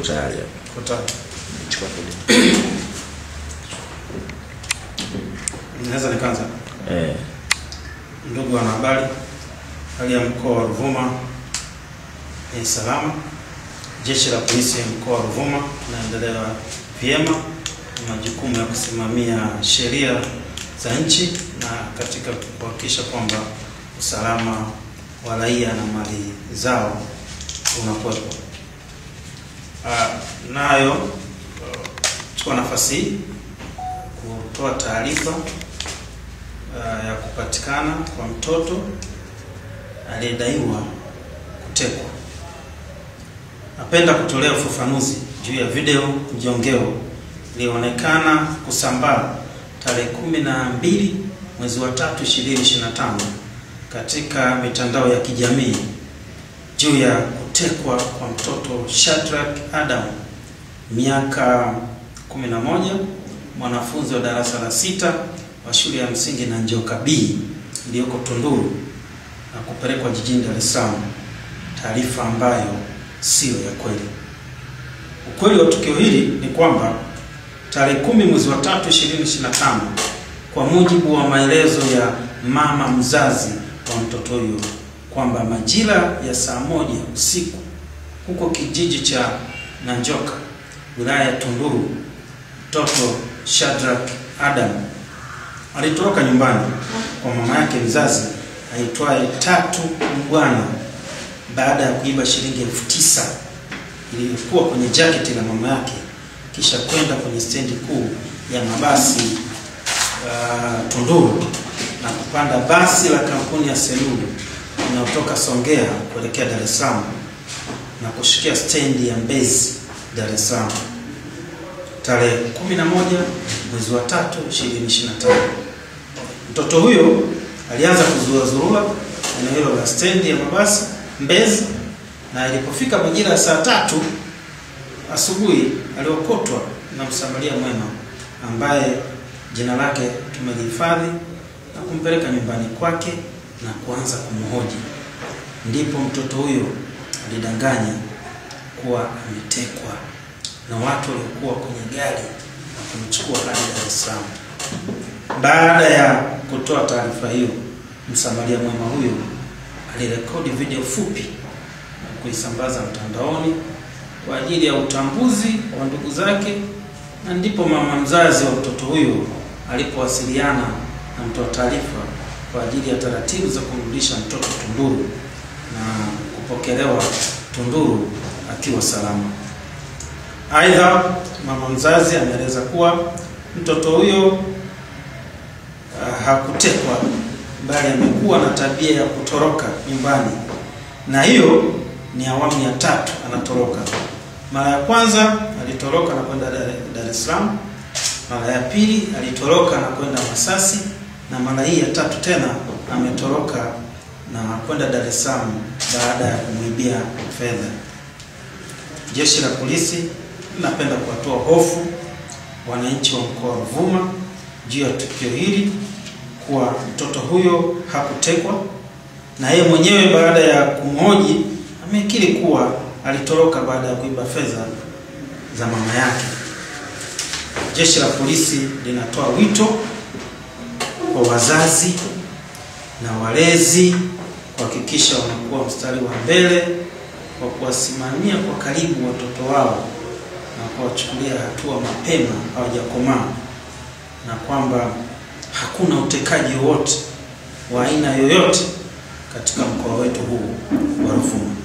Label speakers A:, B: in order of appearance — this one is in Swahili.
A: tayari.
B: Chukua kodi. Naweza nikaanza? Ndugu wanahabari, hali ya mkoa wa Ruvuma ni salama. Jeshi la polisi mkoa wa Ruvuma tunaendelea vyema na majukumu ya kusimamia sheria za nchi na katika kuhakikisha kwamba usalama wa raia na mali zao unakuwepo. Nayo chukua nafasi hii kutoa taarifa ya kupatikana kwa mtoto aliyedaiwa kutekwa. Napenda kutolea ufafanuzi juu ya video mjongeo ilionekana kusambaa tarehe 12 mwezi wa 3 2025 katika mitandao ya kijamii juu ya kutekwa kwa mtoto Shadrack Adam, miaka 11, mwanafunzi wa darasa la 6 wa shule ya msingi Nanjoka B iliyoko Tunduru na kupelekwa jijini Dar es Salaam, taarifa ambayo sio ya kweli. Ukweli wa tukio hili ni kwamba tarehe 10 mwezi wa 3 2025, kwa mujibu wa maelezo ya mama mzazi wa mtoto huyo, kwamba majira ya saa 1 usiku huko kijiji cha Nanjoka, wilaya ya Tunduru, mtoto Shadrack Adam alitoroka nyumbani kwa mama yake mzazi aitwaye Tatu Mbwana baada ya kuiba shilingi 9,000 iliyokuwa kwenye jaketi la mama yake, kisha kwenda kwenye stendi kuu ya mabasi Tunduru na kupanda basi la kampuni ya Selulu inayotoka Songea kuelekea Dar es Salaam na kushikia stendi ya Mbezi, Dar es Salaam tarehe 11 mwezi wa 3 2025. Mtoto huyo alianza kuzurura eneo hilo la stendi ya mabasi Mbezi, na ilipofika majira ya saa 3 asubuhi aliokotwa na msamaria mwema ambaye jina lake tumelihifadhi na kumpeleka nyumbani kwake na kuanza kumhoji. Ndipo mtoto huyo alidanganya kuwa ametekwa na watu waliokuwa kwenye gari na kumchukua hadi Dar es Salaam. Baada ya kutoa taarifa hiyo, msamaria mwema huyo alirekodi video fupi na kuisambaza mtandaoni kwa ajili ya utambuzi wa ndugu zake, na ndipo mama mzazi wa mtoto huyo alipowasiliana na mtoa taarifa kwa ajili ya taratibu za kumrudisha mtoto Tunduru na kupokelewa Tunduru akiwa salama. Aidha, mama mzazi ameeleza kuwa mtoto huyo hakutekwa, bali amekuwa na tabia ya kutoroka nyumbani, na hiyo ni awamu ya 3 anatoroka. Mara ya kwanza alitoroka na kwenda Dar es Salaam, mara ya pili alitoroka na kwenda Masasi, na mara hii ya 3 tena ametoroka na kwenda Dar es Salaam baada ya kumuibia fedha. Jeshi la polisi linapenda kuwatoa hofu wananchi wa mkoa wa Ruvuma juu ya tukio hili, kuwa mtoto huyo hakutekwa, na yeye mwenyewe baada ya kumhoji amekiri kuwa alitoroka baada ya kuiba fedha za mama yake. Jeshi la polisi linatoa wito kwa wazazi na walezi kuhakikisha wanakuwa mstari wa mbele kwa kuwasimamia kwa karibu watoto wao na kuwachukulia hatua mapema hawajakomaa, na kwamba hakuna utekaji wowote wa aina yoyote katika mkoa wetu huu wa Ruvuma.